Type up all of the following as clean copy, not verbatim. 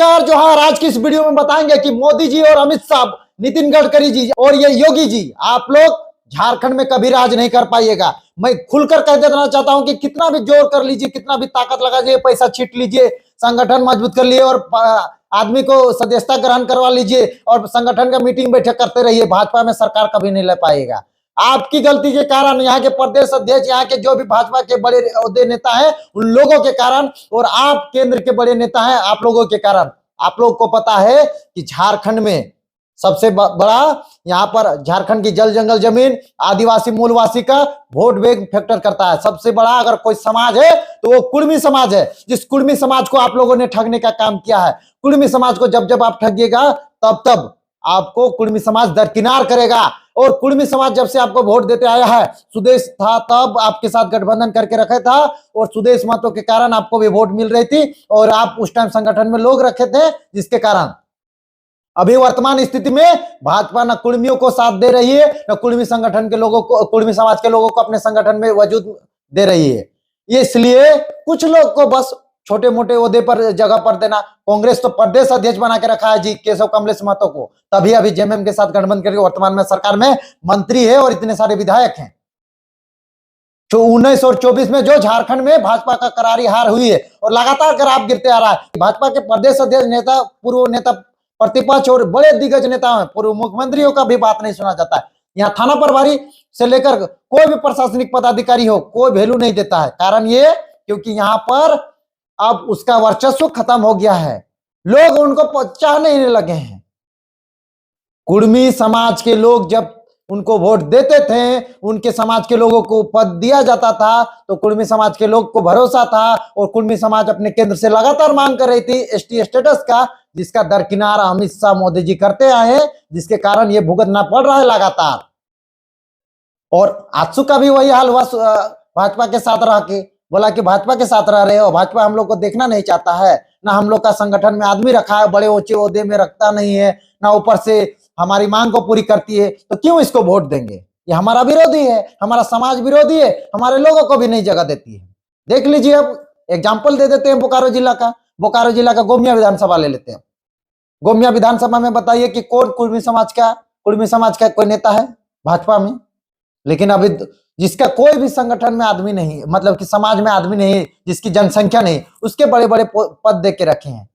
नमस्कार जोहार। आज की इस वीडियो में बताएंगे कि मोदी जी और अमित शाह, नितिन गडकरी जी और ये योगी जी, आप लोग झारखंड में कभी राज नहीं कर पाइएगा। मैं खुलकर कह देना चाहता हूं कि कितना भी जोर कर लीजिए, कितना भी ताकत लगा लीजिए, पैसा छीट लीजिए, संगठन मजबूत कर लिए और आदमी को सदस्यता ग्रहण करवा लीजिए और संगठन का मीटिंग बैठक करते रहिए, भाजपा में सरकार कभी नहीं ले पाएगा। आपकी गलती के कारण, यहाँ के प्रदेश अध्यक्ष, यहाँ के जो भी भाजपा के बड़े ओहदे नेता हैं उन लोगों के कारण, और आप केंद्र के बड़े नेता हैं आप लोगों के कारण। आप लोगों को पता है कि झारखंड में सबसे बड़ा, यहाँ पर झारखंड की जल जंगल जमीन आदिवासी मूलवासी का वोट बैंक फैक्टर करता है। सबसे बड़ा अगर कोई समाज है तो वो कुर्मी समाज है। जिस कुर्मी समाज को आप लोगों ने ठगने का काम किया है, कुर्मी समाज को जब जब आप ठगिएगा तब तब आपको कुर्मी समाज दरकिनार करेगा। और कुर्मी समाज जब से आपको वोट देते आया है, सुदेश था तब आपके साथ गठबंधन करके रखा था और सुदेश महतो के कारण आपको भी वोट मिल रही थी और आप उस टाइम संगठन में लोग रखे थे, जिसके कारण अभी वर्तमान स्थिति में भाजपा न कुर्मियों को साथ दे रही है, न कुर्मी संगठन के लोगों को, कुर्मी समाज के लोगों को अपने संगठन में वजूद दे रही है। इसलिए कुछ लोग को बस छोटे मोटे ओहदे पर जगह पर देना। कांग्रेस तो प्रदेश अध्यक्ष बना के रखा है जी केशव कमलेश महतो को, तभी अभी जेएमएम के साथ गठबंधन करके वर्तमान में सरकार में मंत्री है और इतने सारे विधायक हैं। जो 19 और 24 में जो झारखंड में भाजपा का करारी हार हुई है और लगातार ग्राफ गिरते आ रहा है। भाजपा के प्रदेश अध्यक्ष, नेता, पूर्व नेता, प्रतिपक्ष और बड़े दिग्गज नेता हैं, पूर्व मुख्यमंत्रियों का भी बात नहीं सुना जाता है। यहाँ थाना प्रभारी से लेकर कोई भी प्रशासनिक पदाधिकारी हो, कोई वैल्यू नहीं देता है। कारण ये क्योंकि यहाँ पर अब उसका वर्चस्व खत्म हो गया है, लोग उनको चाहने ही लगे हैं। कुर्मी समाज के लोग जब उनको वोट देते थे, उनके समाज के लोगों को पद दिया जाता था, तो कुर्मी समाज के लोग को भरोसा था और कुर्मी समाज अपने केंद्र से लगातार मांग कर रही थी एसटी स्टेटस का, जिसका दरकिनार अमित शाह मोदी जी करते आए हैं, जिसके कारण ये भुगतना पड़ रहा है लगातार। और आजसू का भी वही हाल हुआ, भाजपा के साथ रह के बोला कि भाजपा के साथ रह रहे हो, भाजपा हम लोग को देखना नहीं चाहता है, ना हम लोग का संगठन में आदमी रखा है, बड़े ऊंचे ओहदे में रखता नहीं है, ना ऊपर से हमारी मांग को पूरी करती है, तो क्यों इसको वोट देंगे? ये हमारा विरोधी है, हमारा समाज विरोधी है, हमारे लोगों को भी नहीं जगह देती है। देख लीजिए, अब एग्जाम्पल दे देते हैं बोकारो जिला का। बोकारो जिला का गोमिया विधानसभा ले लेते हैं। गोमिया विधानसभा में बताइए कि कौन कुर्मी समाज का कोई नेता है भाजपा में? लेकिन अभी जिसका कोई भी संगठन में आदमी नहीं, मतलब कि समाज में आदमी नहीं, जिसकी जनसंख्या नहीं, उसके बड़े बड़े पद दे के रखे हैं,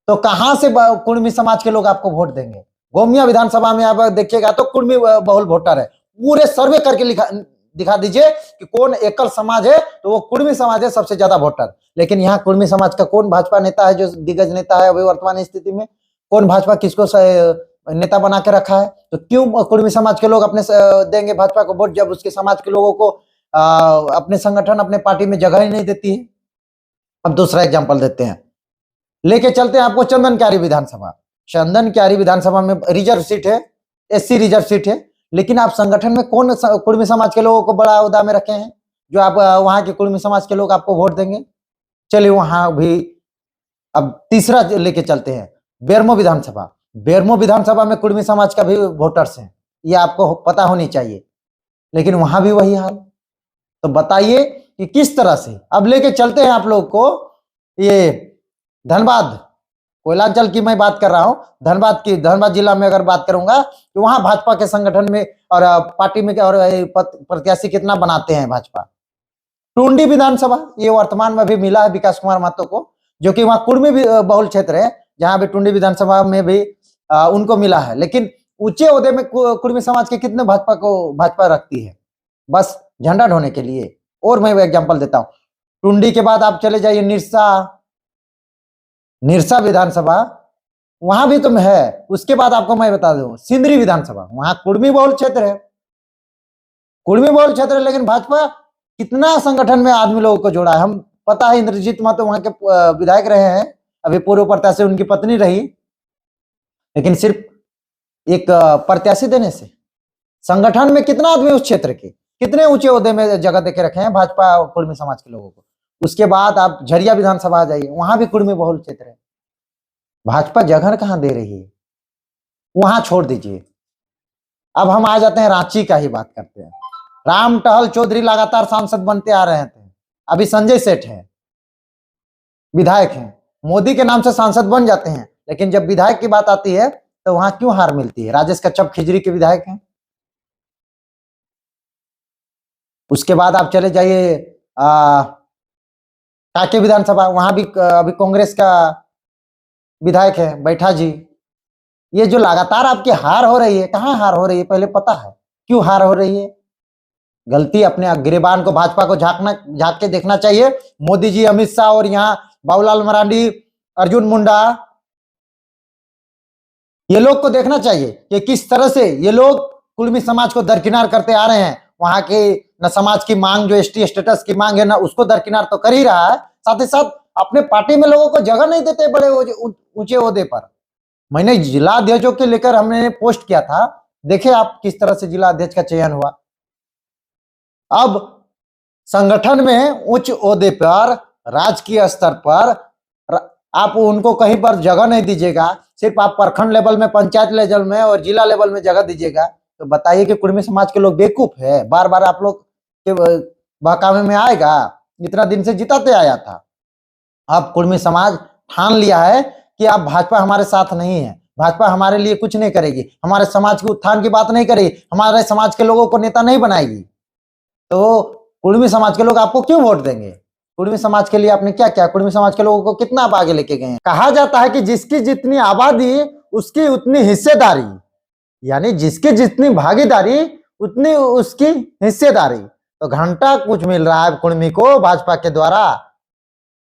तो कहां से कुर्मी समाज के लोग आपको वोट देंगे? गोमिया विधानसभा में आप देखिएगा तो कुर्मी बहुल वोटर है। पूरे सर्वे करके दिखा दीजिए कि कौन एकल समाज है, तो वो कुर्मी समाज है सबसे ज्यादा वोटर। लेकिन यहाँ कुर्मी समाज का कौन भाजपा नेता है जो दिग्गज नेता है अभी वर्तमान स्थिति में? कौन भाजपा किसको नेता बना के रखा है? तो क्यों कुर्मी समाज के लोग अपने देंगे भाजपा को वोट, जब उसके समाज के लोगों को अपने संगठन, अपने पार्टी में जगह ही नहीं देती है? अब दूसरा एग्जांपल देते हैं, लेके चलते हैं आपको चंदन क्यारी विधानसभा। चंदन क्यारी विधानसभा में रिजर्व सीट है, एससी रिजर्व सीट है, लेकिन आप संगठन में कौन कुर्मी समाज के लोगों को बड़ा ओहदा में रखे हैं जो आप वहां के कुर्मी समाज के लोग आपको वोट देंगे? चलिए वहां भी अब तीसरा लेके चलते हैं, बेरमो विधानसभा। बेरमो विधानसभा में कुर्मी समाज का भी वोटर्स हैं, ये आपको पता होनी चाहिए, लेकिन वहां भी वही हाल। तो बताइए कि किस तरह से। अब लेके चलते हैं आप लोग को ये धनबाद, कोयलांचल की मैं बात कर रहा हूं, धनबाद जिला में अगर बात करूंगा तो वहां भाजपा के संगठन में और पार्टी में और प्रत्याशी कितना बनाते हैं भाजपा। टुंडी विधानसभा, ये वर्तमान में भी मिला है विकास कुमार महतो को, जो कि वहां कुर्मी बहुल क्षेत्र है, जहां भी टुंडी विधानसभा में भी उनको मिला है। लेकिन ऊंचे ओहदे में कुर्मी समाज के कितने भाजपा रखती है? बस झंडा ढोने के लिए। और मैं एग्जांपल देता हूं, टुंडी के बाद आप चले जाइए निरसा विधानसभा, वहां भी तुम है। उसके बाद आपको मैं बता दूं सिंदरी विधानसभा, वहां कुर्मी बहुल क्षेत्र है, लेकिन भाजपा कितना संगठन में आदमी लोगों को जोड़ा है। हम पता है इंद्रजीत महतो वहां के विधायक रहे हैं, अभी पूर्व प्रत्याशी उनकी पत्नी रही, लेकिन सिर्फ एक प्रत्याशी देने से संगठन में कितना आदमी उस क्षेत्र के कितने ऊंचे ओहदे में जगह देके रखे हैं भाजपा कुर्मी समाज के लोगों को। उसके बाद आप झरिया विधानसभा आ जाइए, वहां भी कुर्मी बहुल क्षेत्र है। भाजपा जगह कहां दे रही है? वहां छोड़ दीजिए। अब हम आ जाते हैं रांची का ही बात करते हैं। राम टहल चौधरी लगातार सांसद बनते आ रहे थे, अभी संजय सेठ हैं, विधायक हैं। मोदी के नाम से सांसद बन जाते हैं, लेकिन जब विधायक की बात आती है तो वहां क्यों हार मिलती है? राजेश कच्छप खिजरी के विधायक हैं। उसके बाद आप चले जाइए कांके विधानसभा, वहां भी अभी कांग्रेस का विधायक है बैठा जी। ये जो लगातार आपकी हार हो रही है, कहाँ हार हो रही है पहले पता है? क्यों हार हो रही है? गलती अपने गिरेबान को, भाजपा को झांक के देखना चाहिए। मोदी जी, अमित शाह और यहाँ बाबूलाल मरांडी, अर्जुन मुंडा, ये लोग को देखना चाहिए कि किस तरह से ये लोग कुर्मी समाज को दरकिनार करते आ रहे हैं। वहां के न समाज की मांग, जो एसटी स्टेटस की मांग है ना, उसको दरकिनार तो कर ही रहा है, साथ ही साथ अपने पार्टी में लोगों को जगह नहीं देते बड़े ऊंचे ओहदे पर। मैंने जिला अध्यक्षों के लेकर हमने पोस्ट किया था, देखे आप किस तरह से जिला अध्यक्ष का चयन हुआ। अब संगठन में उच्च ओहदे पर, राजकीय स्तर पर आप उनको कहीं पर जगह नहीं दीजिएगा, सिर्फ आप प्रखंड लेवल में, पंचायत लेवल में और जिला लेवल में जगह दीजिएगा, तो बताइए कि कुर्मी समाज के लोग बेवकूफ है? बार बार आप लोग के बहकावे में आएगा? इतना दिन से जिताते आया था। अब कुर्मी समाज ठान लिया है कि अब भाजपा हमारे साथ नहीं है, भाजपा हमारे लिए कुछ नहीं करेगी, हमारे समाज के उत्थान की बात नहीं करेगी, हमारे समाज के लोगों को नेता नहीं बनाएगी, तो कुर्मी समाज के लोग आपको क्यों वोट देंगे? कुर्मी समाज के लिए आपने क्या किया? कुर्मी समाज के लोगों को कितना आप आगे लेके गए? कहा जाता है कि जिसकी जितनी आबादी उसकी उतनी हिस्सेदारी, यानी जिसकी जितनी भागीदारी उतनी उसकी हिस्सेदारी। तो घंटा कुछ मिल रहा है कुर्मी को भाजपा के द्वारा।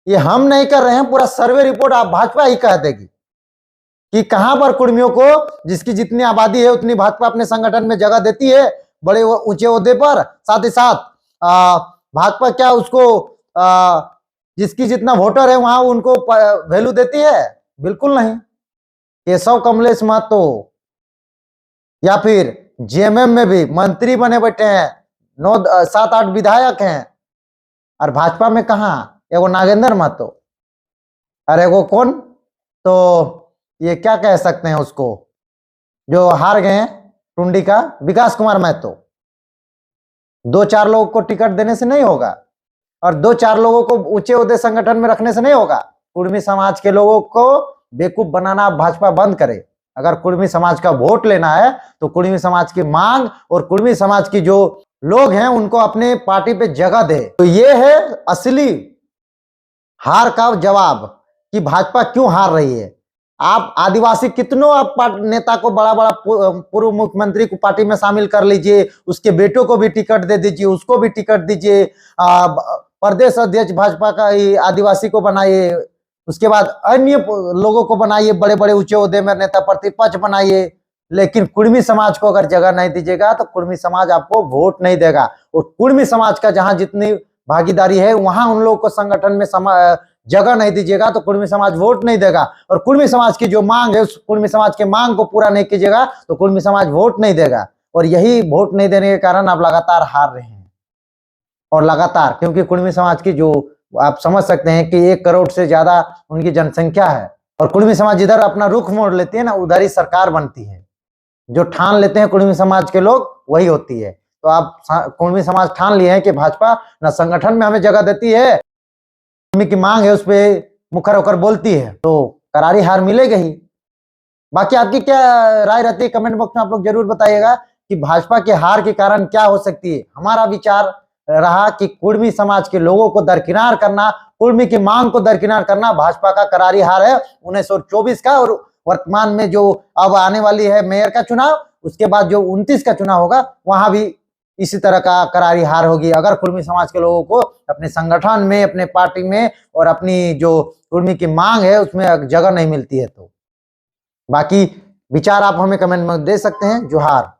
ये हम नहीं कर रहे हैं, पूरा सर्वे रिपोर्ट आप भाजपा ही कह देगी कि कहां पर कुर्मियों को जिसकी जितनी आबादी है उतनी भाजपा अपने संगठन में जगह देती है, बड़े ऊंचे ओहदे पर। साथ ही साथ भाजपा क्या उसको जिसकी जितना वोटर है वहां उनको वैल्यू देती है? बिल्कुल नहीं। केशव कमलेश महतो या फिर जेएमएम में भी मंत्री बने बैठे हैं, 7-8 विधायक हैं, और भाजपा में कहा एगो नागेंद्र महतो, और एगो कौन, तो ये क्या कह सकते हैं उसको, जो हार गए टुंडी का, विकास कुमार महतो। 2-4 लोगों को टिकट देने से नहीं होगा, और 2-4 लोगों को ऊंचे ओहदे संगठन में रखने से नहीं होगा। कुर्मी समाज के लोगों को बेवकूफ बनाना भाजपा बंद करे। अगर कुर्मी समाज का वोट लेना है तो कुर्मी समाज की मांग और कुर्मी समाज की जो लोग हैं उनको अपने पार्टी पे जगह दे। तो ये है असली हार का जवाब कि भाजपा क्यों हार रही है। आप आदिवासी कितनों आप नेता को, बड़ा बड़ा पूर्व मुख्यमंत्री को पार्टी में शामिल कर लीजिए, उसके बेटों को भी टिकट दे दीजिए, उसको भी टिकट दीजिए, प्रदेश अध्यक्ष भाजपा का आदिवासी को बनाइए, उसके बाद अन्य लोगों को बनाइए, बड़े बड़े ऊंचे ओहदे में नेता प्रतिपक्ष बनाइए, लेकिन कुर्मी समाज को अगर जगह नहीं दीजिएगा तो कुर्मी समाज आपको वोट नहीं देगा। और कुर्मी समाज का जहां जितनी भागीदारी है वहां उन लोगों को संगठन में जगह नहीं दीजिएगा तो कुर्मी समाज वोट नहीं देगा। और कुर्मी समाज की जो मांग है उस कुर्मी समाज के मांग को पूरा नहीं कीजिएगा तो कुर्मी समाज वोट नहीं देगा। और यही वोट नहीं देने के कारण आप लगातार हार रहे हैं। और लगातार, क्योंकि कुर्मी समाज की जो आप समझ सकते हैं कि 1 करोड़ से ज्यादा उनकी जनसंख्या है, और कुर्मी समाज जिधर अपना रुख मोड़ लेती है ना, उधर ही सरकार बनती है। जो ठान लेते हैं कुर्मी समाज के लोग वही होती है। तो आप कुर्मी समाज ठान लिए हैं कि भाजपा न संगठन में हमें जगह देती है, कुर्मी की मांग है उस पर मुखर होकर बोलती है, तो करारी हार मिलेगी ही। बाकी आपकी क्या राय रहती है कमेंट बॉक्स में आप लोग जरूर बताइएगा कि भाजपा के हार के कारण क्या हो सकती है। हमारा विचार रहा कि कुर्मी समाज के लोगों को दरकिनार करना, कुर्मी की मांग को दरकिनार करना भाजपा का करारी हार है 1924 का। और वर्तमान में जो अब आने वाली है मेयर का चुनाव, उसके बाद जो 29 का चुनाव होगा वहां भी इसी तरह का करारी हार होगी, अगर कुर्मी समाज के लोगों को अपने संगठन में, अपने पार्टी में और अपनी जो कुर्मी की मांग है उसमें जगह नहीं मिलती है। तो बाकी विचार आप हमें कमेंट में दे सकते हैं। जोहार।